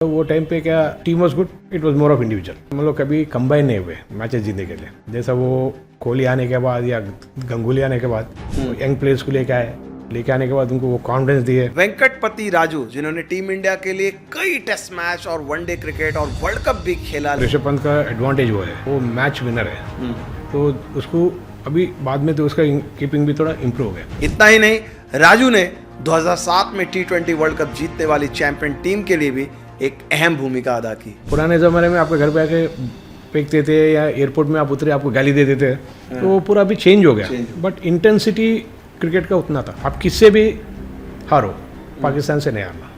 तो वो टाइम पे क्या team was good, it was more of individual. हम लोग कभी कंबाइन नहीं हुए मैचेस जीतने के लिए। जैसा वो कोहली आने के बाद या गंगुली आने के बाद यंग प्लेयर्स को लेके आने के बाद उनको वो कॉन्फिडेंस दिए। वेंकटपति राजू जिन्होंने टीम इंडिया के लिए कई टेस्ट मैच और वनडे क्रिकेट और वर्ल्ड कप भी खेला। ऋषभ पंत का एडवांटेज वो है, वो मैच विनर है, तो उसको अभी बाद में तो उसका कीपिंग भी थोड़ा इम्प्रूव हो गया। इतना ही नहीं, राजू ने 2007 में T20 वर्ल्ड कप जीतने वाली चैंपियन टीम के लिए भी एक अहम भूमिका अदा की। पुराने ज़माने में आपके घर पे आके फेंकते थे या एयरपोर्ट में आप उतरे आपको गाली दे देते, तो वो पूरा अभी चेंज हो गया। बट इंटेंसिटी क्रिकेट का उतना था, आप किससे भी हारो, पाकिस्तान से नहीं हारना।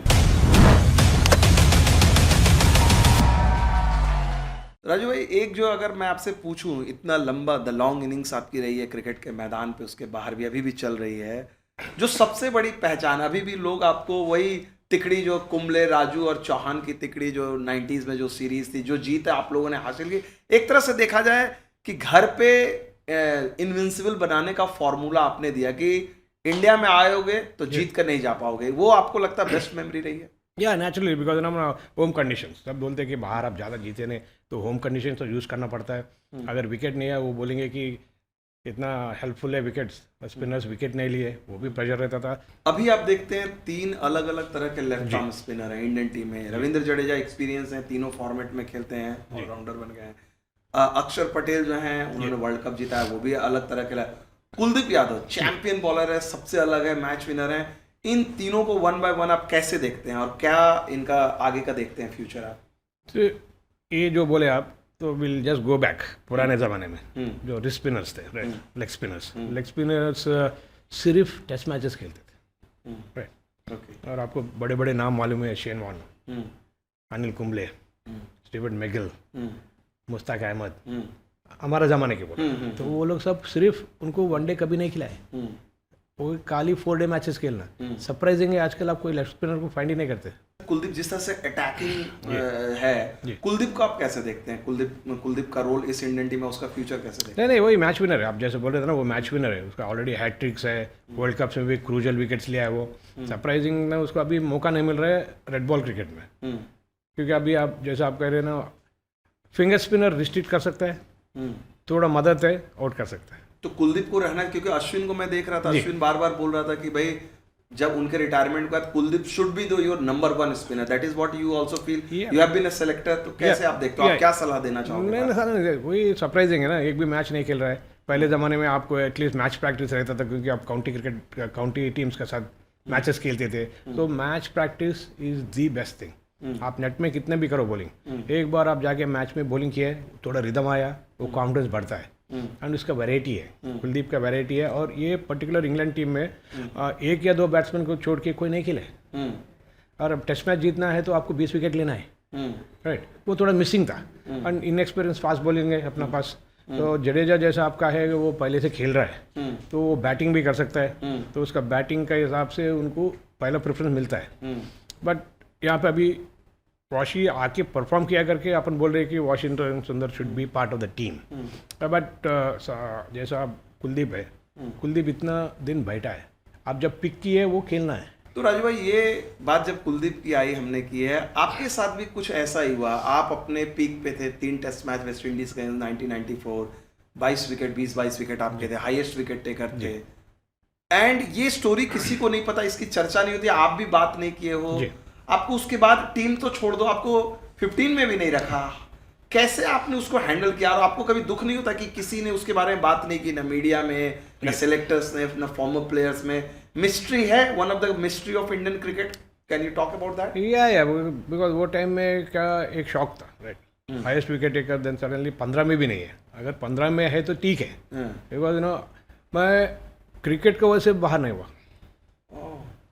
राजू भाई, एक जो अगर मैं आपसे पूछूं, इतना लंबा द लॉन्ग इनिंग्स आपकी रही है क्रिकेट के मैदान पे, उसके बाहर भी अभी भी चल रही है, जो सबसे बड़ी पहचान अभी भी लोग आपको वही तिकड़ी जो कुंबले, राजू और चौहान की तिकड़ी जो 90s में जो सीरीज थी, जो जीत आप लोगों ने हासिल की, एक तरह से देखा जाए कि घर पे इनविंसिबल बनाने का फॉर्मूला आपने दिया कि इंडिया में आयोगे तो जीत कर नहीं जा पाओगे, वो आपको लगता है बेस्ट मेमोरी रही है? या नेचुरली, बिकॉज ना होम कंडीशंस, सब बोलते हैं कि बाहर आप ज़्यादा जीते नहीं, तो होम कंडीशंस तो यूज़ करना पड़ता है। अगर विकेट नहीं है वो बोलेंगे कि इतना हेल्पफुल है विकेट्स, स्पिनर्स विकेट नहीं लिए, वो भी प्रेशर रहता था। अभी आप देखते हैं 3 अलग अलग तरह के लेफ्ट आर्म स्पिनर हैं इंडियन टीम में। रविंद्र जडेजा एक्सपीरियंस है, तीनों फॉर्मेट में खेलते हैं, ऑलराउंडर बन गए हैं। अक्षर पटेल जो हैं, उन्होंने वर्ल्ड कप जीता है, वो भी अलग तरह के। कुलदीप यादव चैंपियन बॉलर है, सबसे अलग है, मैच विनर है। इन तीनों को वन बाय वन आप कैसे देखते हैं और क्या इनका आगे का देखते हैं फ्यूचर आप? तो ये जो बोले आप, तो विल जस्ट गो बैक पुराने ज़माने में जो रिस्ट स्पिनर्स थे, राइट, लेग स्पिनर्स सिर्फ टेस्ट मैचेस खेलते थे, राइट। और आपको बड़े बड़े नाम मालूम है, Shane Warne, Anil Kumble, Steven MacGill, Mushtaq Ahmed, हमारा ज़माने के बोले, तो वो लोग सब सिर्फ उनको वनडे कभी नहीं खिलाए, वो खाली 4 डे मैचेस खेलना। सरप्राइजिंग है, आजकल आप कोई लेफ्ट स्पिनर को फाइंड ही नहीं करते। कुलदीप जिस तरह से अटैकिंग है, कुलदीप को आप कैसे देखते हैं? कुलदीप का रोल इस इंडियन टीम में, उसका फ्यूचर कैसे देखते हैं? नहीं, वही मैच विनर है, आप जैसे बोल रहे थे ना, वो मैच विनर है, उसका ऑलरेडी हैट्रिक्स है, वर्ल्ड कप्स में भी क्रूजल विकेट्स लिया है वो। सरप्राइजिंग में उसको अभी मौका नहीं मिल रहा है रेड बॉल क्रिकेट में, क्योंकि अभी आप जैसे आप कह रहे हैं ना, फिंगर स्पिनर रिस्ट्रिक्ट कर सकता है, थोड़ा मदद है, आउट कर सकता है। तो कुलदीप को रहना है, क्योंकि अश्विन को मैं देख रहा था, अश्विन बार बार बोल रहा था कि भाई जब उनके रिटायरमेंट के बाद Kuldeep should be your number 1 spinner. That is what you also feel, you have been a selector. तो कैसे आप देखते हो, आप क्या सलाह देना चाहोगे? नहीं, वही सरप्राइजिंग है ना, एक भी मैच नहीं खेल रहा है। पहले ज़माने में आपको एटलीस्ट मैच प्रैक्टिस रहता था, क्योंकि आप काउंटी टीम्स के साथ मैचेस खेलते थे, तो match practice is the best thing. आप नेट में कितने भी करो बॉलिंग, एक बार आप जाके मैच में बॉलिंग किए, थोड़ा रिदम आया, वो कॉन्फिडेंस बढ़ता है। एंड उसका वैरायटी है, कुलदीप का वैरायटी है। और ये पर्टिकुलर इंग्लैंड टीम में 1 या 2 बैट्समैन को छोड़ के कोई नहीं खेले, और अब टेस्ट मैच जीतना है तो आपको 20 विकेट लेना है, राइट। वो थोड़ा मिसिंग था, एंड इनएक्सपीरियंस फास्ट बॉलिंग है अपना पास। तो जडेजा जैसा आपका है, वो पहले से खेल रहा है, तो वो बैटिंग भी कर सकता है, तो उसका बैटिंग का हिसाब से उनको पहला प्रेफरेंस मिलता है। बट यहाँ पे अभी वाशी आके परफॉर्म किया करके अपन बोल रहे हैं कि वाशिंगटन सुंदर should be part of the team. But जैसा आप कुलदीप है, कुलदीप इतना दिन बैठा है, आप जब पिक की है वो खेलना है। तो राजू भाई, ये बात जब कुलदीप की आई हमने की है, आपके साथ भी कुछ ऐसा ही हुआ? आप अपने पीक पे थे, 3 टेस्ट मैच वेस्ट इंडीज के 1994, 22 विकेट 20-22 विकेट आपके थे, हाईएस्ट विकेट टेकर थे। एंड ये स्टोरी किसी को नहीं पता, इसकी चर्चा नहीं होती, आप भी बात नहीं किए हो। आपको उसके बाद टीम तो छोड़ दो, आपको 15 में भी नहीं रखा। कैसे आपने उसको हैंडल किया? और आपको कभी दुख नहीं होता कि किसी ने उसके बारे में बात नहीं की, ना मीडिया में, ना सिलेक्टर्स ने, ना फॉर्मर प्लेयर्स में? मिस्ट्री है, one of the mystery of Indian cricket. Can you talk about that? या बिकॉज वो टाइम में क्या एक शौक था, right, highest wicket taker, then suddenly 15 में भी नहीं है। अगर 15 में है तो ठीक है, बिकॉज मैं क्रिकेट की वजह से बाहर नहीं हुआ,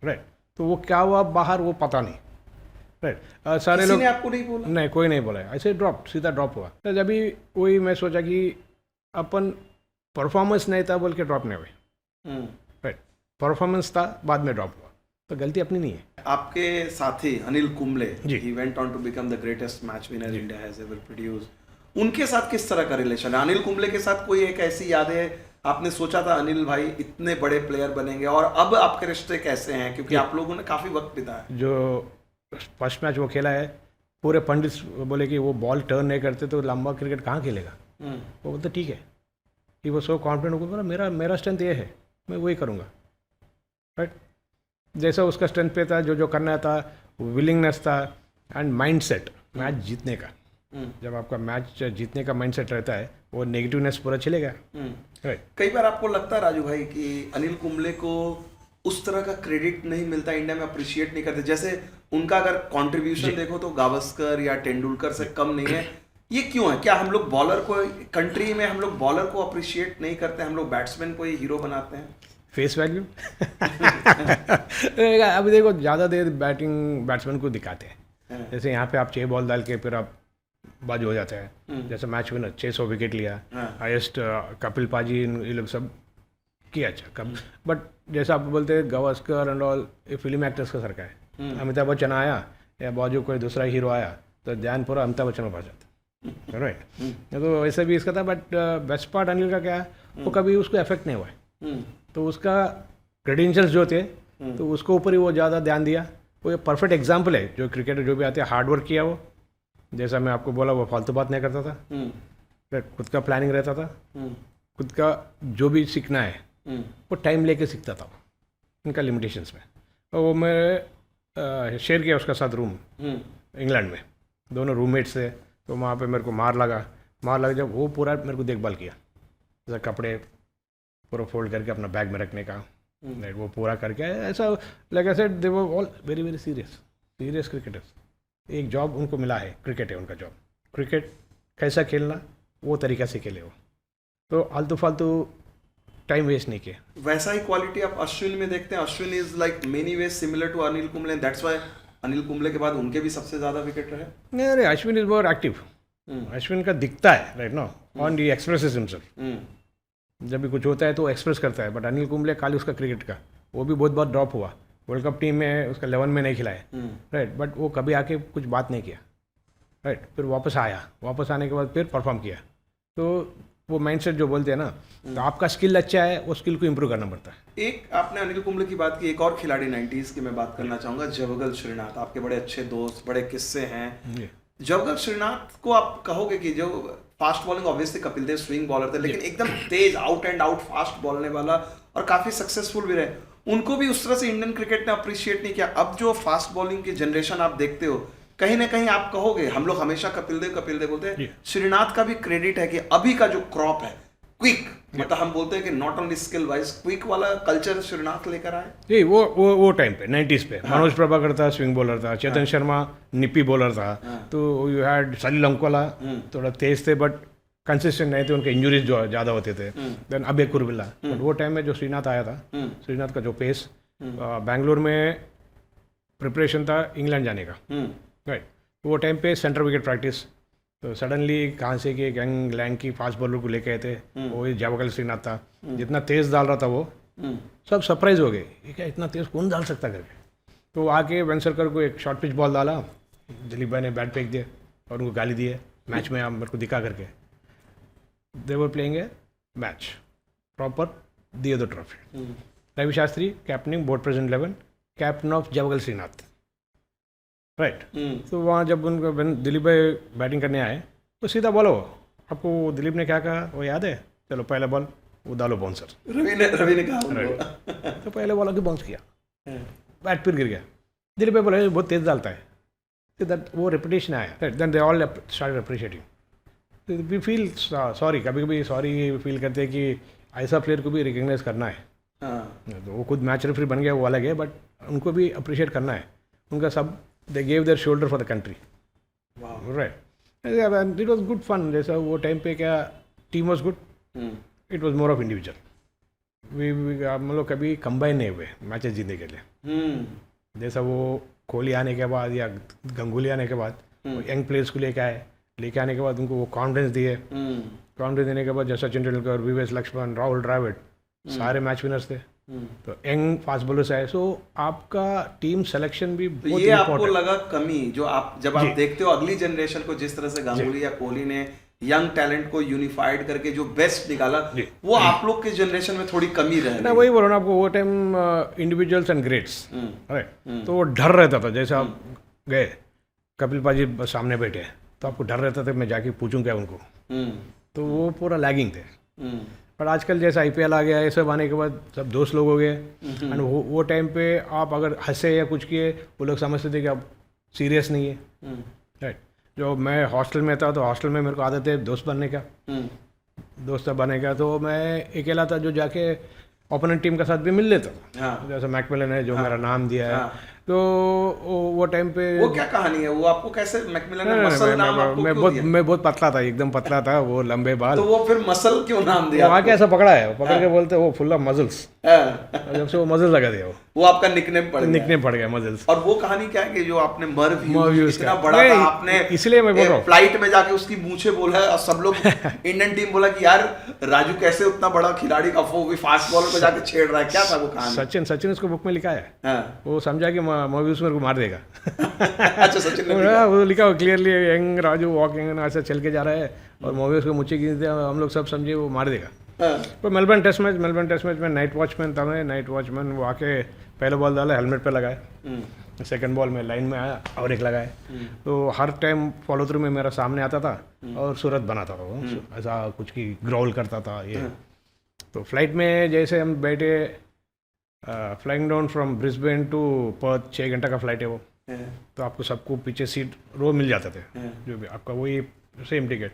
राइट। तो वो क्या हुआ बाहर, वो पता नहीं, राइट। सारे लोग, आपको नहीं बोला? नहीं, कोई नहीं बोला, ऐसे सीधा ड्रॉप हुआ। तो जब भी वही मैं सोचा कि अपन परफॉर्मेंस नहीं था बोल के ड्रॉप नहीं हुए, राइट। परफॉर्मेंस था, बाद में ड्रॉप हुआ, तो गलती अपनी नहीं है। आपके साथी Anil Kumble, he went on to become the greatest match winner India has ever produced. उनके साथ किस तरह का रिलेशन है? अनिल कुंबले के साथ कोई एक ऐसी याद है, आपने सोचा था अनिल भाई इतने बड़े प्लेयर बनेंगे, और अब आपके रिश्ते कैसे हैं? क्योंकि आप लोगों ने काफी वक्त बिताया। जो फर्स्ट मैच वो खेला है, पूरे पंडित बोले कि वो बॉल टर्न नहीं करते तो लंबा क्रिकेट कहाँ खेलेगा। वो बोलते ठीक है, कि वो सो कॉन्फिडेंट होकर बोला मेरा मेरा स्ट्रेंथ ये है, मैं वही करूँगा। राइट, जैसा उसका स्ट्रेंथ पे था, जो जो करना था, विलिंगनेस था एंड माइंडसेट मैच जीतने का। जब आपका मैच जीतने का माइंडसेट रहता है, वो नेगेटिवनेस पूरा चलेगा। राइट, कई बार आपको लगता है राजू भाई कि अनिल कुंबले को उस तरह का क्रेडिट नहीं मिलता, इंडिया में अप्रिशिएट नहीं करते, जैसे उनका अगर कंट्रीब्यूशन देखो तो गावस्कर या तेंदुलकर से कम नहीं है, ये क्यों है? क्या हम लोग बॉलर को, कंट्री में हम लोग बॉलर को अप्रिशिएट नहीं करते, हम लोग बैट्समैन को ही हीरो बनाते हैं? Face value. अभी देखो ज़्यादा देर बैट्समैन को दिखाते हैं, जैसे यहाँ पे आप 6 बॉल डाल के फिर आप बाजू हो जाते हैं। जैसे मैच विनर 600 विकेट लिया, हाईएस्ट कपिल पाजी, ये लोग सब किया अच्छा कब। बट जैसा आप बोलते हैं गावस्कर एंड ऑल, ये फिल्म एक्टर्स का सरका है। अमिताभ बच्चन आया या बाजू कोई दूसरा हीरो आया तो ध्यान पूरा अमिताभ बच्चन में पा जाता। राइट, तो वैसे भी इसका था। बट बेस्ट पार्ट अनिल का क्या है, वो कभी उसको इफेक्ट नहीं हुआ है। तो उसका क्रेडेंशियल्स जो थे तो उसको ऊपर ही वो ज़्यादा ध्यान दिया। वो ये परफेक्ट एग्जाम्पल है, जो क्रिकेटर जो भी आते हैं हार्डवर्क किया वो, जैसा मैं आपको बोला, वो फालतू बात नहीं करता था, खुद का प्लानिंग रहता था, खुद का जो भी सीखना है वो टाइम लेके सीखता था उनका लिमिटेशंस में। और वो मैं शेयर किया उसका साथ रूम इंग्लैंड में, दोनों रूममेट्स थे। तो वहाँ पे मेरे को मार लगा जब वो पूरा मेरे को देखभाल किया, जैसे कपड़े पूरा फोल्ड करके अपना बैग में रखने का, वो पूरा करके ऐसा। Like I said, they were all very very serious cricketers. एक जॉब उनको मिला है, क्रिकेट है उनका जॉब। क्रिकेट कैसा खेलना वो तरीका से खेले वो, तो आलतू फालतू टाइम वेस्ट नहीं किया। वैसा ही क्वालिटी आप अश्विन में देखते हैं। Ashwin is like many ways similar to Anil Kumble, that's why Anil Kumble के बाद उनके भी सबसे ज्यादा विकेट रहे। नहीं, अरे Ashwin is more active. Ashwin का दिखता है right no, on the expresses himself. जब भी कुछ होता है तो एक्सप्रेस करता है। बट अनिल कुंबले खाली उसका क्रिकेट का, वो भी बहुत बार ड्रॉप हुआ, वर्ल्ड कप टीम में उसका 11 में नहीं खिलाए। राइट, बट वो कभी आके कुछ बात नहीं किया। राइट, फिर वापस आया, वापस आने के बाद फिर परफॉर्म किया। तो वो माइंडसेट जो बोलते हैं ना, तो आपका स्किल अच्छा है, वो स्किल को इम्प्रूव करना पड़ता है। एक आपने अनिल कुंबले की बात की, एक और खिलाड़ी 90s की मैं बात करना चाहूंगा, जवगल श्रीनाथ। आपके बड़े अच्छे दोस्त, बड़े किस्से हैं। जवगल श्रीनाथ को आप कहोगे कि जो fast bowling, obviously Kapil Dev swing bowler थे, लेकिन एकदम तेज आउट एंड आउट फास्ट बॉलने वाला, और काफी सक्सेसफुल भी रहे। उनको भी उस तरह से इंडियन क्रिकेट ने अप्रिशिएट नहीं किया। अब जो फास्ट बॉलिंग की जनरेशन आप देखते हो, कहीं ना कहीं आप कहोगे, हम लोग हमेशा कपिल देव बोलते हैं, श्रीनाथ का भी क्रेडिट है कि अभी का जो क्रॉप है क्विक, मतलब हम बोलते हैं कि not only skill wise, quick वाला कल्चर श्रीनाथ लेकर आए। जी, वो टाइम पे 90s पे मनोज प्रभाकर था, स्विंग बॉलर था, चेतन शर्मा निप्पी बॉलर था, तो यू हैड सलील अंकोला, थोड़ा तेज थे बट कंसिस्टेंट नहीं थे, उनके इंजुरीज जो ज़्यादा होते थे। देन अभय कुरबिल्ला। बट वो टाइम में जो श्रीनाथ आया था, श्रीनाथ का जो पेस, बैंगलोर में प्रिपरेशन था इंग्लैंड जाने का। राइट, वो टाइम पे सेंटर विकेट प्रैक्टिस, तो सडनली कहाँ से कि गैंग लैंग की फास्ट बॉलर को लेके आए थे, वो जवागल श्रीनाथ था। जितना तेज़ डाल रहा था वो, सब सरप्राइज हो गए, ये क्या इतना तेज़ कौन डाल सकता करके। तो आके वेंसरकर को एक शॉर्ट पिच बॉल डाला, दिलीप भाई ने बैट फेंक दिए और उनको गाली दिए मैच में, आप मेरे को दिखा करके। They were playing a match proper, दिए the trophy. Ravi Shastri captaining, board president 11, captain of Javagal Srinath. Right, तो वहाँ जब उनको दिलीप भाई बैटिंग करने आए तो सीधा बोलो, आपको दिलीप ने क्या कहा वो याद है? चलो पहला बॉल वो डालो बाउंसर। रवि ने कहा तो पहले बॉल आके बाउंस किया, बैट फिर गिर गया। दिलीप भाई बोला बहुत तेज डालता है, तो दैट वो रेपुटेशन आया। Then they all started appreciating. We feel sorry, कभी कभी सॉरी फील करते हैं कि ऐसा प्लेयर को भी रिकग्नाइज करना है। तो वो खुद मैच रेफरी बन गया वो अलग है, बट उनको भी अप्रिशिएट करना है। उनका सब they gave their shoulder for the country. Wow. Right. And it was good fun. जैसा वो टाइम पे क्या team was good. It was more of individual. हम लोग कभी कंबाइन नहीं हुए मैचेस जीतने के लिए। जैसा वो कोहली आने के बाद या गंगुली आने के बाद यंग प्लेयर्स को लेके आने के बाद उनको वो कॉन्फिडेंस दिए। कॉन्फिडेंस देने के बाद जैसा सचिन तेंदुलकर, वीवीएस लक्ष्मण, राहुल द्रविड़ सारे मैच विनर्स थे। तो यंग फास्ट बॉलर्स आए, सो आपका टीम सिलेक्शन भी तो ये आपको लगा कमी, जो आप जब आप देखते हो अगली जनरेशन को, जिस तरह से गांगुली या कोहली ने यंग टैलेंट को यूनिफाइड करके जो बेस्ट निकाला, वो आप लोग के जनरेशन में थोड़ी कमी रहे ना। वही बोल रहा हूँ आपको, वो time individuals and greats, right, तो वो डर रहता था। जैसे आप गए कपिल पाजी बस सामने बैठे हैं, तो आपको डर रहता था मैं जाके पूछूं क्या उनको, तो वो पूरा लैगिंग थे। पर आजकल जैसे IPL आ गया है, ये सब आने के बाद सब दोस्त लोग हो गए, एंड वो टाइम पे आप अगर हंसे या कुछ किए वो लोग समझते थे कि आप सीरियस नहीं है, राइट। जो मैं हॉस्टल में था, तो हॉस्टल में मेरे को आदत है दोस्त बनने का, दोस्त बनेगा, तो मैं अकेला था जो जाके ओपोनेंट टीम के साथ भी मिल लेता था। हाँ। जैसे मैकमिलन है जो मेरा नाम दिया है, हाँ। तो वो टाइम पे वो क्या कहानी है, वो आपको कैसे मैकमिलन ने मसल नाम आपको क्यों दिया? मैं बहुत पतला था, एकदम पतला था, वो लंबे बाल, तो वो फिर मसल क्यों नाम दिया? वहाँ के ऐसा पकड़ा है, पकड़ के बोलते वो फुल ऑफ मजल्स, हाँ। जब से वो मजल्स लगा दिया, वो आपका निकनेम पड़ गया। निकनेम पड़ गया मजल्स। और वो कहानी क्या है कि जो आपने मर्व यूज इतना का। बड़ा नहीं, था, आपने इसलिए मैं बोल रहा हूँ। फ्लाइट में जाके उसकी मूछें बोला और सब लोग इंडियन टीम बोला कि यार राजू कैसे उतना बड़ा खिलाड़ी का वो भी फास्ट बॉलर पे जाके छेड़ रहा है, क्या था वो कहानी? सचिन उसको बुक में लिखा है, हाँ। वो समझा कि मोवियस मेरे को मार देगा। अच्छा, सचिन ने लिखा। वो लिखा हो क्लियरली, यंग राजू वॉकिंग ऐसा चल के जा रहा है, और मोवियस को मुझे गिनते हम लोग सब समझे वो मार देगा। हाँ। तो मेलबर्न टेस्ट मैच में नाइट वॉचमैन था, मैं नाइट वॉचमैन, वो आके पहले बॉल डाला, हेलमेट पे लगाए, सेकंड बॉल में लाइन में आया और एक लगाए, तो हर टाइम फॉलो थ्रू में मेरा सामने आता था और सूरत बनाता था वो, ऐसा कुछ की ग्राउल करता था ये। तो फ्लाइट में जैसे हम बैठे, flying down from Brisbane to Perth, 6 घंटा का फ्लाइट है वो, तो आपको सबको पीछे सीट रो मिल जाते थे, जो भी आपका वही सेम टिकट।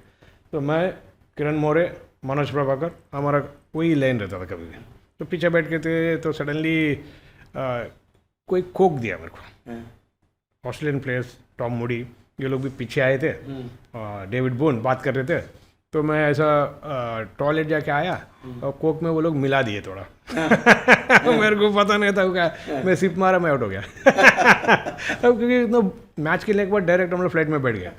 तो मैं, किरण मोरे, मनोज प्रभाकर, हमारा वही लाइन रहता था कभी भी, तो पीछे बैठ के थे, तो सडनली कोई कोक दिया मेरे को, ऑस्ट्रेलियन प्लेयर्स, टॉम मूडी, ये लोग भी पीछे आए थे, डेविड बोन बात कर रहे थे, तो मैं ऐसा टॉयलेट जाके आया और कोक में वो लोग मिला दिए थोड़ा। मेरे को पता नहीं था वो क्या, मैं सिप मारा, मैं आउट हो गया। अब क्योंकि मैच खेलने के बाद डायरेक्ट हम लोग फ्लाइट में बैठ गए,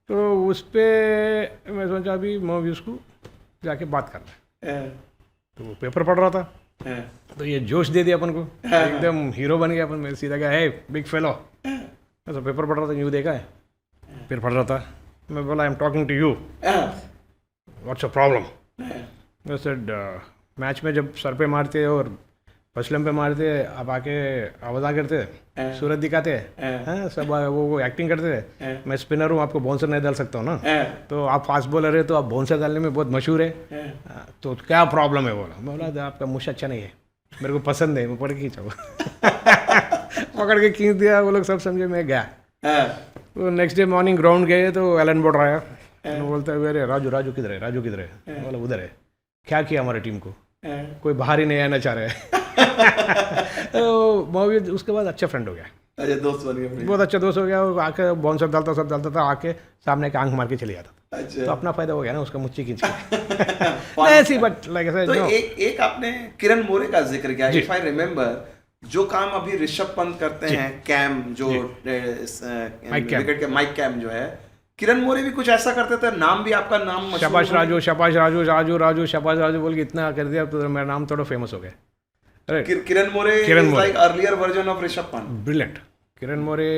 तो उस पर मैं सोचा अभी मोवियस को जाके बात करना है, तो वो पेपर पढ़ रहा था, तो ये जोश दे दिया अपन को, एकदम हीरो बन गया अपन। मैं सीधा गया, है बिग फेलो, ऐसा पेपर पढ़ रहा था, न्यू देखा है, फिर पढ़ रहा था, मैं बोला I am talking to you, what's a problem? मैं सेड मैच में जब सर पे मारते और फसलम पे मारते, आप आके आवाज़ा करते, सूरत दिखाते, सब वो एक्टिंग करते, मैं स्पिनर हूँ, आपको बाउंसर नहीं डाल सकता हूँ ना, तो आप फास्ट बॉलर है, तो आप बाउंसर डालने में बहुत मशहूर है, तो क्या प्रॉब्लम है? बोला आपका मुँह अच्छा नहीं है, मेरे को पसंद है, मैं पढ़ के खींचा। पकड़ के खींच दिया, वो लोग सब समझे, मैं गया। तो नेक्स्ट डे मॉर्निंग ग्राउंड गए, तो एलन बोर्डर आया, बोलता है अरे राजू किधर है, राजू किधर है? बोला उधर है। क्या किया हमारी टीम को, कोई बाहर ही नहीं आना चाह रहे। तो मोवियस उसके बाद अच्छा फ्रेंड हो गया, अच्छा दोस्त बन गया, बहुत अच्छा दोस्त हो गया। वो आके बाउंसर डालता, सब डालता था, आके सामने का आंख मार के चले जाता था। अच्छा। तो अपना फायदा हो गया ना, उसका मुच्ची खींच के। ऐसी बट लाइक तो एक आपने किरण मोरे का जिक्र किया, इफ आई रिमेम्बर, जो काम अभी ऋषभ पंत करते हैं, कैम जो विकेट के माइक कैम जो है, किरण मोरे भी कुछ ऐसा करते थे, नाम भी आपका नाम शाबाश राजू, शाबाश राजू, शाबाश राजू बोल के इतना कर दिया, तो मेरा नाम थोड़ा फेमस हो गया। Kiran More is like earlier version of Rishabh Pant. Brilliant. Kiran More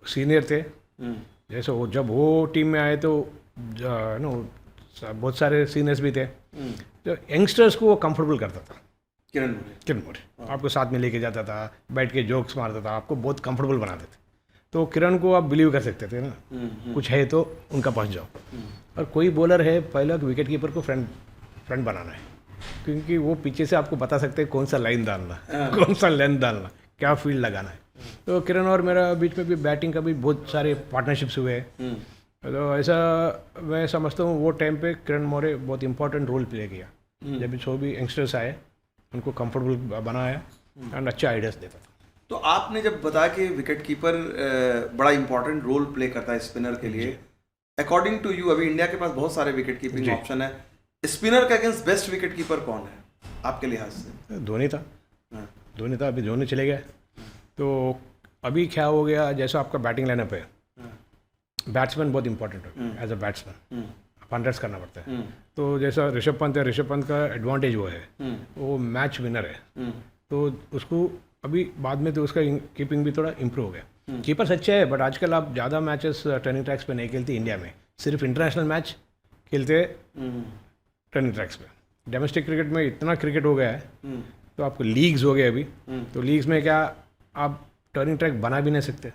senior थे, जैसे वो जब वो टीम में आए तो नो बहुत सारे सीनियर्स भी थे, तो यंगस्टर्स को वो कंफर्टेबल करता था। किरण मोरे आपको साथ में लेके जाता था, बैठ के जोक्स मारता था, आपको बहुत कंफर्टेबल बनाते थे। तो किरण को आप बिलीव कर सकते थे ना, कुछ है तो उनका पहुंच जाओ। और कोई बॉलर है, पहला विकेट कीपर को फ्रंट बनाना है, क्योंकि वो पीछे से आपको बता सकते हैं कौन सा लाइन डालना, कौन सा लेंथ डालना, क्या फील्ड लगाना है। तो किरण और मेरा बीच में भी बैटिंग का भी बहुत सारे पार्टनरशिप्स हुए हैं। तो ऐसा मैं समझता हूँ वो टाइम पे किरण मोरे बहुत इंपॉर्टेंट रोल प्ले किया, जब जो भी यंगस्टर्स आए उनको कंफर्टेबल बनाया एंड अच्छे आइडियाज देता था। तो आपने जब बताया कि विकेट कीपर बड़ा इंपॉर्टेंट रोल प्ले करता है स्पिनर के लिए, अकॉर्डिंग टू यू अभी इंडिया के पास बहुत सारे विकेट कीपिंग ऑप्शन है, स्पिनर के अगेंस्ट बेस्ट विकेट कीपर कौन है आपके लिहाज से? धोनी था। अभी धोनी चले गए, तो अभी क्या हो गया, जैसा आपका बैटिंग लाइनअप है, बैट्समैन बहुत इंपॉर्टेंट है। एज अ बैट्समैन आप रन्स करना पड़ता है। तो जैसा ऋषभ पंत है, ऋषभ पंत का एडवांटेज वो है, वो मैच विनर है, तो उसको अभी बाद में तो उसका कीपिंग भी थोड़ा इम्प्रूव हो गया। कीपर्स अच्छे है, बट आजकल आप ज़्यादा मैचेस टर्निंग ट्रैक्स पे नहीं खेलते इंडिया में, सिर्फ इंटरनेशनल मैच खेलते टर्निंग ट्रैक्स पे। डोमेस्टिक क्रिकेट में इतना क्रिकेट हो गया है, तो आपको लीग्स हो गए अभी, तो लीग्स में क्या आप टर्निंग ट्रैक बना भी नहीं सकते,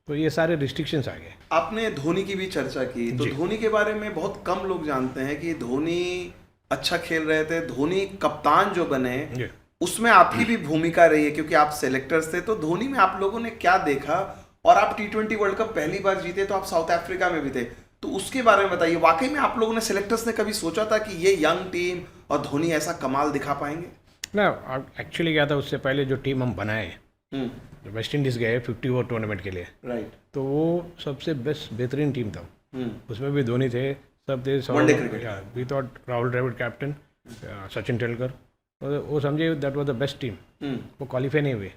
तो ये सारे रिस्ट्रिक्शंस आ गए। आपने धोनी की भी चर्चा की, तो जी। धोनी के बारे में बहुत कम लोग जानते हैं कि धोनी अच्छा खेल रहे थे, धोनी कप्तान जो बने जी। उसमें आपकी भी भूमिका रही है क्योंकि आप सेलेक्टर्स थे। तो धोनी में आप लोगों ने क्या देखा? और आप T20 वर्ल्ड कप पहली बार जीते तो आप साउथ अफ्रीका में भी थे, तो उसके बारे में बताइए। वाकई में आप लोगों ने, सेलेक्टर्स ने कभी सोचा था कि ये यंग टीम और धोनी ऐसा कमाल दिखा पाएंगे? ना, एक्चुअली क्या था, उससे पहले जो टीम हम बनाए, वेस्ट इंडीज़ गए 50 ओवर टूर्नामेंट के लिए, राइट। तो वो सबसे बेहतरीन टीम था। उसमें भी धोनी थे, सब थे। One day cricket. We thought Rahul Dravid captain, Sachin Tendulkar, वो समझे that was the best team. वो क्वालिफाई नहीं हुए,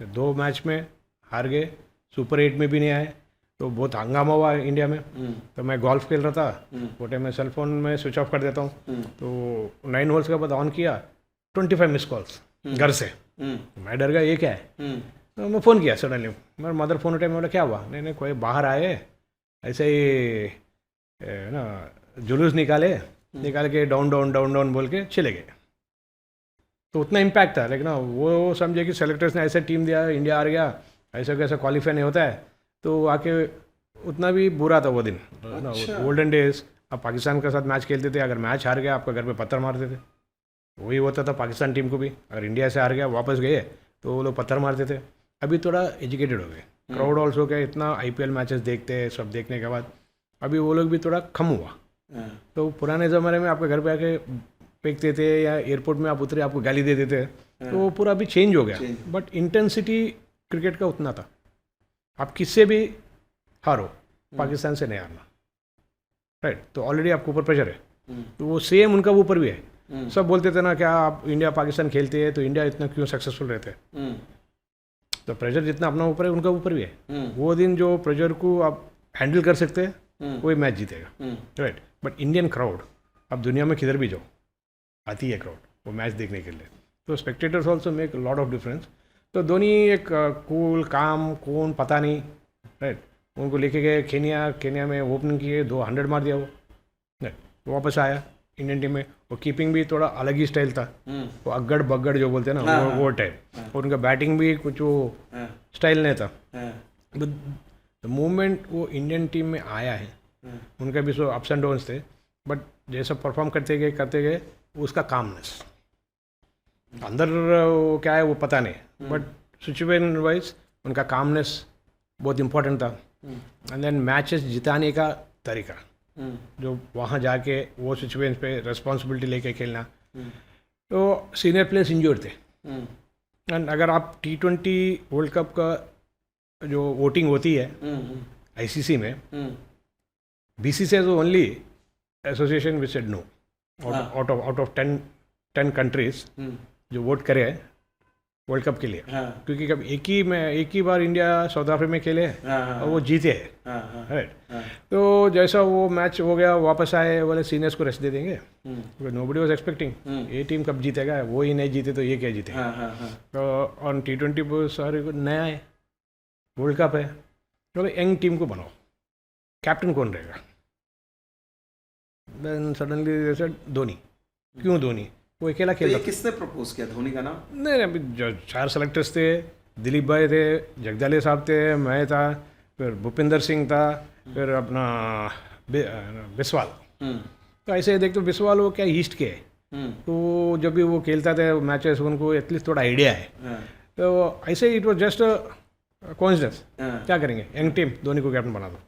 2 मैच में हार गए, सुपर 8 में भी नहीं आए, तो बहुत हंगामा हुआ इंडिया में। तो मैं गोल्फ खेल रहा था, वो टाइम मैं सेल फोन में स्विच ऑफ कर देता हूँ, तो 9 होल्स के बाद ऑन किया, 25 मिस कॉल्स घर से। मैं डर गया, ये क्या है। तो मैं फ़ोन किया सडनली, मेरा मदर फ़ोन उठा, मैं बोला क्या हुआ? नहीं कोई बाहर आए, ऐसे ही ना जुलूस निकाल के डाउन डाउन डाउन डाउन बोल के चले गए। तो उतना इम्पैक्ट था, लेकिन वो समझे कि सेलेक्टर्स ने ऐसे टीम दिया, इंडिया हार गया, ऐसा कैसा क्वालिफाई नहीं होता है, तो आके उतना भी बुरा था वो दिन। गोल्डन डेज, आप पाकिस्तान के साथ मैच खेलते थे, अगर मैच हार गया आपका घर पे पत्थर मारते थे। वही होता था पाकिस्तान टीम को भी, अगर इंडिया से हार गया वापस गए तो वो लोग पत्थर मारते थे। अभी थोड़ा एजुकेटेड हो गए, क्राउड ऑल्सो क्या, इतना IPL मैचेस देखते हैं, सब देखने के बाद अभी वो लोग भी थोड़ा कम हुआ। तो पुराने ज़माने में आपके घर पे आके फेंकते थे, या एयरपोर्ट में आप उतरे आपको गाली देते थे, तो वो पूरा अभी चेंज हो गया। बट इंटेंसिटी क्रिकेट का उतना था, आप किससे भी हारो, पाकिस्तान से नहीं हारना, राइट। तो ऑलरेडी आपके ऊपर प्रेशर है, तो वो सेम उनका ऊपर भी है। सब बोलते थे ना क्या आप इंडिया पाकिस्तान खेलते हैं तो इंडिया इतना क्यों सक्सेसफुल रहते हैं, तो प्रेशर जितना अपना ऊपर है उनका ऊपर भी है। वो दिन जो प्रेशर को आप हैंडल कर सकते हैं वही मैच जीतेगा, राइट। बट इंडियन क्राउड, आप दुनिया में किधर भी जाओ, आती है क्राउड वो मैच देखने के लिए, तो spectators also make lot of difference. तो धोनी एक कूल काम, कौन पता नहीं, राइट। उनको लेके गए केनिया में ओपनिंग किए, 200 मार दिया वो, राइट। वापस आया इंडियन टीम में, वो कीपिंग भी थोड़ा अलग ही स्टाइल था, वो अगड़ बगड़ जो बोलते हैं ना, वो टाइप। और उनका बैटिंग भी कुछ वो स्टाइल नहीं था। द मोमेंट वो इंडियन टीम में आया है, उनका भी सो अप्स एंड डाउन्स थे, बट जैसा परफॉर्म करते गए उसका कामनेस अंदर वो क्या है वो पता नहीं, बट सिचुएशन वाइज उनका कामनेस बहुत इम्पोर्टेंट था। एंड देन मैचेस जिताने का तरीका, जो वहाँ जाके वो सिचुएशन पे रिस्पॉन्सिबिलिटी लेके खेलना। तो सीनियर प्लेयर्स इंजर्ड थे, एंड अगर आप T20 वर्ल्ड कप का जो वोटिंग होती है ICC में, BCCI is the only association which said no out of 10 countries जो वोट करे वर्ल्ड कप के लिए, क्योंकि कब एक ही बार इंडिया साउथ अफ्रीका में खेले और वो जीते हैं, राइट। तो जैसा वो मैच हो गया, वापस आए, बोले सीनियर्स को रेस्ट दे देंगे, नोबडी वाज एक्सपेक्टिंग ये टीम कब जीतेगा, वो ही नहीं जीते तो ये क्या जीते। तो ऑन T20 सारे नया है, वर्ल्ड कप है, तो यंग टीम को बनाओ, कैप्टन कौन रहेगा। देन सडनली जैसे धोनी, क्यों धोनी, वो अकेला खेल रहा। किसने प्रपोज किया धोनी का नाम? नहीं, अभी जो 4 सेलेक्टर्स थे, दिलीप भाई थे, जगदाले साहब थे, मैं था, फिर भूपिंदर सिंह था, फिर अपना बिस्वाल। तो ऐसे देखते बिस्वाल वो क्या ईस्ट के है, तो जब भी वो खेलता था मैचेस उनको एटलीस्ट थोड़ा आइडिया है। तो ऐसे इट वॉज जस्ट कोइंसिडेंस, क्या करेंगे, यंग टीम, धोनी को कैप्टन बना दो।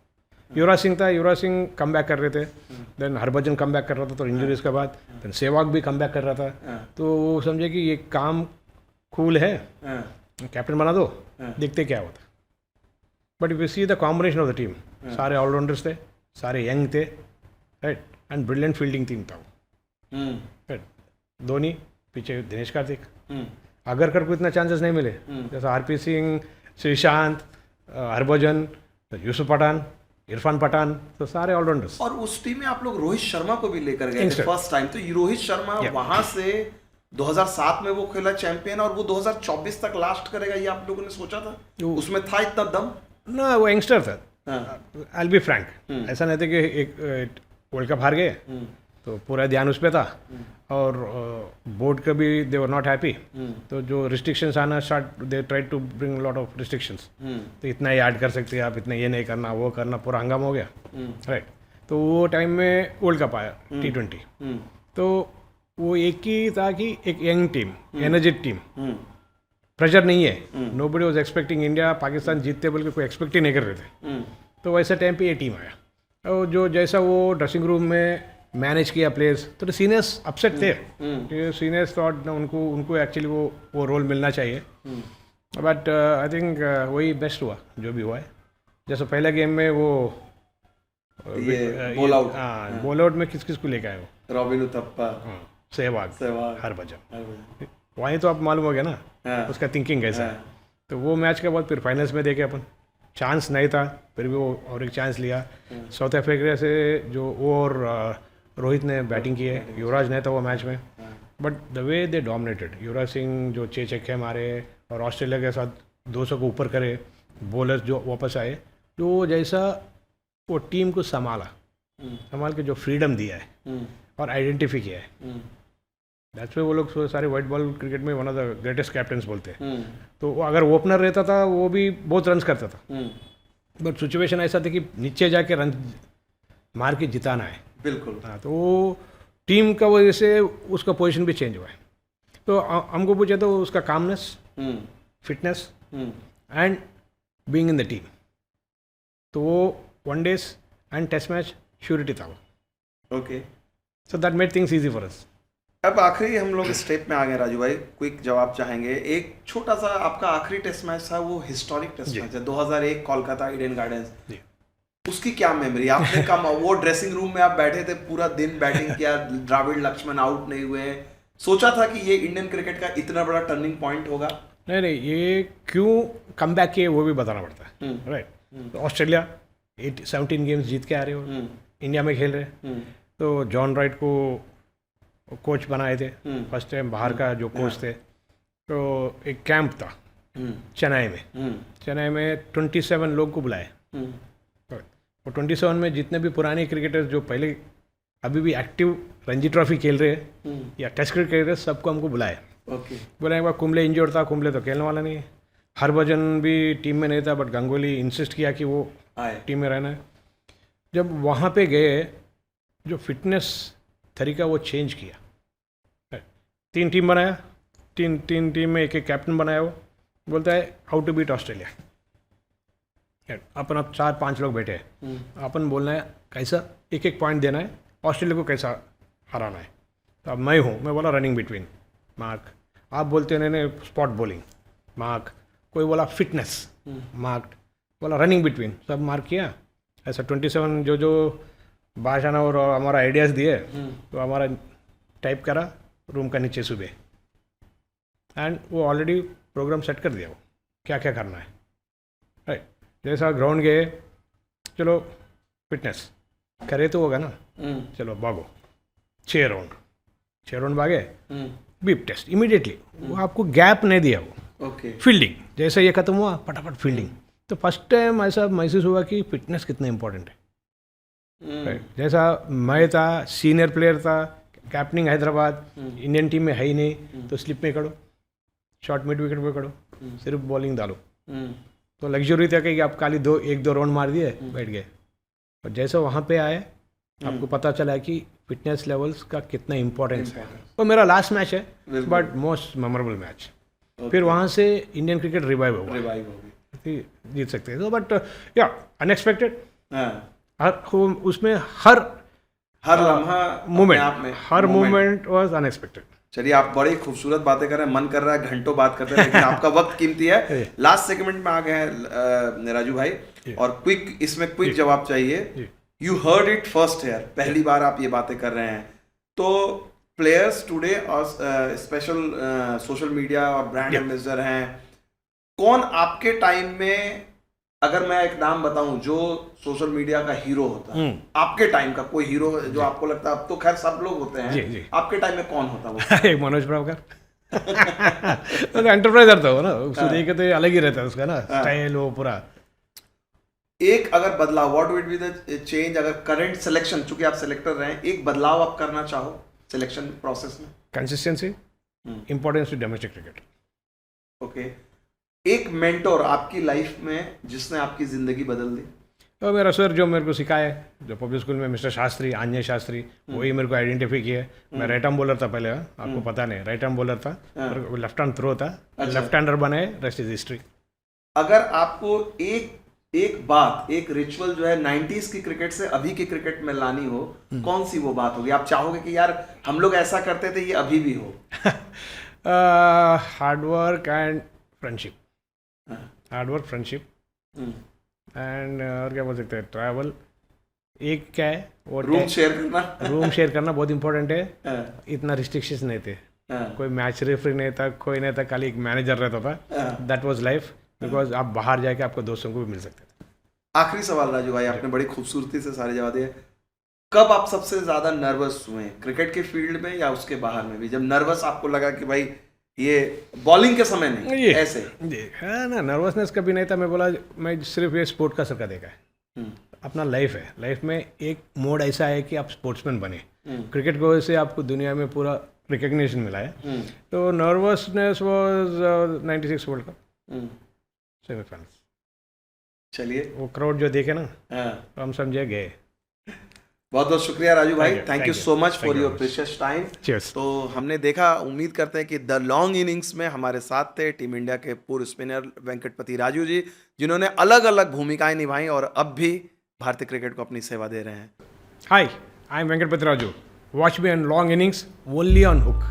युवराज सिंह था, युवराज सिंह कम बैक कर रहे थे, देन हरभजन कम बैक कर रहा था तो इंजरीज के बाद, देन सहवाग भी कम बैक कर रहा था। तो वो समझे कि ये काम कूल है, कैप्टन बना दो, देखते क्या होता। But we see the combination of the team, सारे ऑलराउंडर्स थे, सारे यंग थे, right, and brilliant fielding team था वो, राइट। धोनी पीछे दिनेश कार्तिक, अगरकर को इतना चांसेस नहीं मिले, जैसा RP सिंह, श्रीशांत, हरभजन, यूसुफ पठान, इरफान पठान, तो सारे ऑलराउंडर्स। और उस टीम में आप लोग रोहित शर्मा को भी लेकर गए थे फर्स्ट टाइम। तो रोहित शर्मा वहां से 2007 में वो खेला चैंपियन, और वो 2024 तक लास्ट करेगा, ये आप लोगों ने सोचा था? उसमें था इतना दम? ना, वो यंगस्टर था, आई विल बी फ्रैंक। ऐसा नहीं था कि एक वर्ल्ड कप हार गए तो पूरा ध्यान उस पर था और बोर्ड का भी दे वर नॉट हैप्पी, तो जो रिस्ट्रिक्शंस आना start, they try to bring lot of restrictions, तो इतना ही ऐड कर सकते हैं आप, इतना ये नहीं करना, वो करना, पूरा हंगामा हो गया, राइट। तो वो टाइम में वर्ल्ड कप आया T20, तो वो एक ही था कि एक young team, energetic team, pressure नहीं है, nobody was expecting India Pakistan जीतते बोल के कोई एक्सपेक्ट ही नहीं कर रहे थे। तो वैसे टाइम पे ये टीम आया और जो जैसा वो ड्रेसिंग रूम में मैनेज किया प्लेयर्स, तो सीनियर्स अपसेट थे, सीनियर्स थॉट उनको एक्चुअली वो रोल मिलना चाहिए, बट आई थिंक वही बेस्ट हुआ जो भी हुआ है। जैसे पहले गेम में वो बॉल आउट में किस किस को लेके आए वो, रॉबिन उथप्पा, सहवाग, हरभजन, वहीं तो आप मालूम हो गया ना उसका थिंकिंग कैसा है। तो वो मैच के बाद फिर फाइनल्स में देखे अपन, चांस नहीं था फिर भी वो और एक चांस लिया। साउथ अफ्रीका से जो वो और रोहित ने बैटिंग की है, युवराज नहीं था वो मैच में, but the way they dominated, Yuvraj Singh जो 6 छक्के मारे और ऑस्ट्रेलिया के साथ 200 को ऊपर करे, बॉलर्स जो वापस आए, तो जैसा वो टीम को संभाल के जो फ्रीडम दिया है और आइडेंटिफाई किया है, दैट्स वे वो लोग सारे वाइट बॉल क्रिकेट में one of the greatest captains बोलते हैं। तो वो अगर ओपनर रहता था वो भी बहुत रन्स करता था, बट सिचुएशन ऐसा था कि नीचे जाके रन मार के जिताना है, बिल्कुल। हाँ, तो वो टीम का वजह से उसका पोजीशन भी चेंज हुआ है। तो हमको पूछे तो उसका calmness, fitness and being in the team, तो वो one days and test match surety था वो। Okay, so that made things easy for us. अब आखिरी हम लोग स्टेप में आ गए राजू भाई, क्विक जवाब चाहेंगे। एक छोटा सा आपका आखिरी टेस्ट मैच था, वो हिस्टोरिक टेस्ट मैच है 2001 कोलकाता ईडन गार्डन्स, उसकी क्या मेमोरी? आपने कम वो ड्रेसिंग रूम में आप बैठे थे, पूरा दिन बैटिंग किया, द्रविड़ लक्ष्मण आउट नहीं हुए, सोचा था कि ये इंडियन क्रिकेट का इतना बड़ा टर्निंग पॉइंट होगा? नहीं, ये क्यों कम बैक किए वो भी बताना पड़ता है, राइट। ऑस्ट्रेलिया 17 गेम्स जीत के आ रहे हो, इंडिया में खेल रहे, तो जॉन राइट को कोच बनाए थे फर्स्ट टाइम, बाहर का जो कोच थे। तो एक कैंप था चेन्नई में 27 लोग को बुलाए, और 27 में जितने भी पुराने क्रिकेटर्स जो पहले अभी भी एक्टिव रणजी ट्रॉफी खेल रहे हैं या टेस्ट क्रिकेट खेल रहे हैं, सबको हमको बुलाए। बोला एक बार कुंबले इंजर्ड था, कुंबले तो खेलने वाला नहीं है, हरभजन भी टीम में नहीं था, बट गंगोली इंसिस्ट किया कि वो टीम में रहना है। जब वहाँ पे गए, जो फिटनेस तरीका वो चेंज किया, 3 टीम बनाया, तीन टीम में एक कैप्टन बनाया, वो बोलता है हाउ टू बीट ऑस्ट्रेलिया। अपन अब 4-5 लोग बैठे हैं, अपन बोलना है कैसा एक पॉइंट देना है, ऑस्ट्रेलिया को कैसा हराना है। तो अब मैं बोला रनिंग बिटवीन, मार्क। आप बोलते हैं नहीं स्पॉट बॉलिंग, मार्क। कोई बोला फिटनेस, मार्क। बोला रनिंग बिटवीन, सब मार्क किया। ऐसा 27 जो भाषा और हमारा आइडियाज़ दिए, तो हमारा टाइप करा रूम का नीचे सुबह, एंड वो ऑलरेडी प्रोग्राम सेट कर दिया, वो क्या क्या करना है, राइट। जैसा ग्राउंड गए, चलो फिटनेस करे तो होगा ना, चलो भागो 6 राउंड भागे, बीप टेस्ट इमीडिएटली, वो आपको गैप नहीं दिया वो। फील्डिंग जैसे ये खत्म हुआ, फटाफट फील्डिंग। तो फर्स्ट टाइम ऐसा महसूस हुआ कि फिटनेस कितना इंपॉर्टेंट है, राइट। जैसा मैं था, सीनियर प्लेयर था, कैप्टनिंग हैदराबाद, इंडियन टीम में है ही नहीं, तो स्लिप में करो, शॉर्ट मिड विकेट पे करो, सिर्फ बॉलिंग डालो। तो लग्जरी था कि आप खाली 1-2 राउंड मार दिए, बैठ गए। और जैसे वहाँ पे आए, आपको पता चला कि फिटनेस लेवल्स का कितना इंपॉर्टेंस है। वो मेरा लास्ट मैच है, बट मोस्ट मेमोरेबल मैच। फिर वहाँ से इंडियन क्रिकेट रिवाइव हो गई, जीत सकते हैं। तो बट या अनएक्सपेक्टेड, उसमें हर मोमेंट वाज अनएक्सपेक्टेड। चलिए, आप बड़ी खूबसूरत बातें कर रहे हैं, मन कर रहा है घंटों बात करते हैं, लेकिन आपका वक्त कीमती है। लास्ट सेगमेंट में आ गए हैं राजू भाई, और इसमें क्विक जवाब चाहिए। You heard it first here, पहली बार आप ये बातें कर रहे हैं। तो प्लेयर्स टुडे और स्पेशल सोशल मीडिया और ब्रांड एम्बेसडर हैं, कौन आपके टाइम में, अगर मैं एक नाम बताऊं जो सोशल मीडिया का हीरो होता है, आपके टाइम का कोई हीरो जो आपको लगता है, अब तो खैर सब लोग होते हैं, जी। आपके टाइम में कौन होता वो? एक मनोज प्रभाकर तो एंटरप्राइजर था वो ना, उसको देखे तो अलग ही रहता है उसका ना स्टाइल, वो पूरा। एक अगर बदलाव, what would be the change, अगर करंट सिलेक्शन, चूंकि आप सिलेक्टर रहे हैं, एक बदलाव आप करना चाहो सिलेक्शन प्रोसेस में? Consistency, importance to domestic cricket. Okay, एक मेंटोर आपकी लाइफ में जिसने आपकी जिंदगी बदल दी? तो मेरा सर जो मेरे को सिखाया है, जो पब्लिक स्कूल में मिस्टर शास्त्री, आंजनेय शास्त्री, वही मेरे को आइडेंटिफाई किया है। मैं राइट आर्म बॉलर था पहले, आपको पता नहीं, राइट आर्म बॉलर था, लेफ्ट हैंड थ्रो था, लेफ्ट हैंडर बने, रेस्ट इज हिस्ट्री। अगर आपको एक बात, एक रिचुअल जो है 90s की क्रिकेट से अभी की क्रिकेट में लानी हो, कौन सी वो बात होगी? आप चाहोगे कि यार हम लोग ऐसा करते थे, ये अभी भी हो? Hard work and friendship, hard work, friendship and और क्या बोल सकते हैं, ट्रैवल। एक क्या है, और रूम शेयर करना। रूम शेयर करना बहुत इंपॉर्टेंट है। इतना रिस्ट्रिक्शंस नहीं थे, कोई मैच रेफरी नहीं था, कोई नहीं था, खाली एक मैनेजर रहता था। दैट वाज लाइफ, बिकॉज आप बाहर जाके आपको दोस्तों को भी मिल सकते थे। आखिरी सवाल राजू भाई, आपने बड़ी खूबसूरती से सारे जवाब दिए। कब आप सबसे ज्यादा नर्वस हुए, क्रिकेट के फील्ड में या उसके बाहर में भी? जब नर्वस आपको लगा कि भाई ये बॉलिंग के समय नहीं, ऐसे? है ना, नर्वसनेस कभी नहीं था। मैं बोला मैं सिर्फ ये स्पोर्ट का सर्कल देखा है, अपना लाइफ है। लाइफ में एक मोड ऐसा है कि आप स्पोर्ट्समैन बने। क्रिकेट की वजह से आपको दुनिया में पूरा रिकग्निशन मिला है। तो nervousness was 96 world cup semifinals. चलिए, वो क्राउड जो देखे ना, हम समझे गए। बहुत बहुत शुक्रिया राजू भाई, thank you you. So much Thank for you your very much. Precious time. Cheers. तो हमने देखा, उम्मीद करते हैं कि द लॉन्ग इनिंग्स में हमारे साथ थे टीम इंडिया के पूर्व स्पिनर वेंकटपति राजू जी, जिन्होंने अलग अलग भूमिकाएं निभाई और अब भी भारतीय क्रिकेट को अपनी सेवा दे रहे हैं। Hi, I'm Venkatpati Raju. Watch me on long innings only on Hook.